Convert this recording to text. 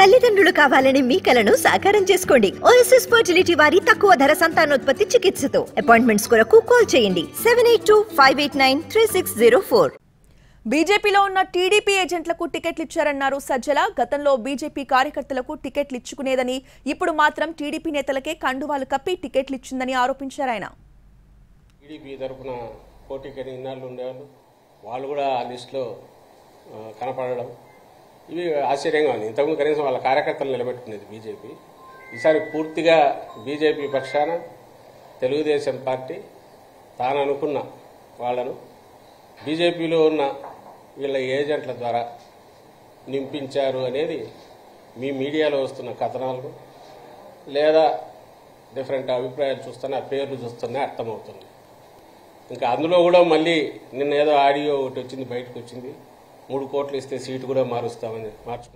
తల్లిదండ్రులు కావాలని మీ కలను సాకారం చేసుకోండి. ఓఎస్ఎస్ ఫర్టిలిటీ వారి తక్కువ ధర సంతానోత్పత్తి చికిత్సతో అపాయింట్మెంట్స్ కొరకు కాల్ చేయండి 7825893604. బీజేపీలో ఉన్న టీడీపీ ఏజెంట్లకు టికెట్లు ఇచ్చారన్నారు సజ్జల. గతంలో బీజేపీ కార్యకర్తలకు టికెట్లు ఇచ్చుకునేదని, ఇప్పుడు మాత్రం టీడీపీ నేతలకే కండువాలు కప్పి టికెట్లు ఇచ్చిందని ఆరోపించారు ఆయన. టీడీపీ తరఫున పోటీకి ఇన్నాళ్ళు ఉండేవాళ్ళు, వాళ్ళు కూడా ఆ లిస్టులో కనపడడం ఇవి ఆశ్చర్యంగా ఉంది. ఇంతకుముందు కనీసం వాళ్ళ కార్యకర్తలు నిలబెట్టుకునేది బీజేపీ. ఈసారి పూర్తిగా బీజేపీ పక్షాన తెలుగుదేశం పార్టీ తాను అనుకున్న వాళ్లను బీజేపీలో ఉన్న వీళ్ళ ఏజెంట్ల ద్వారా నింపించారు అనేది మీ మీడియాలో వస్తున్న కథనాలు లేదా డిఫరెంట్ అభిప్రాయాలు చూస్తున్నా, పేర్లు చూస్తున్నా అర్థమవుతుంది. ఇంకా అందులో కూడా మళ్ళీ నిన్న ఏదో ఆడియో ఒకటి వచ్చింది, బయటకు వచ్చింది, 3 కోట్లు ఇస్తే సీటు కూడా మార్చుకున్నారు.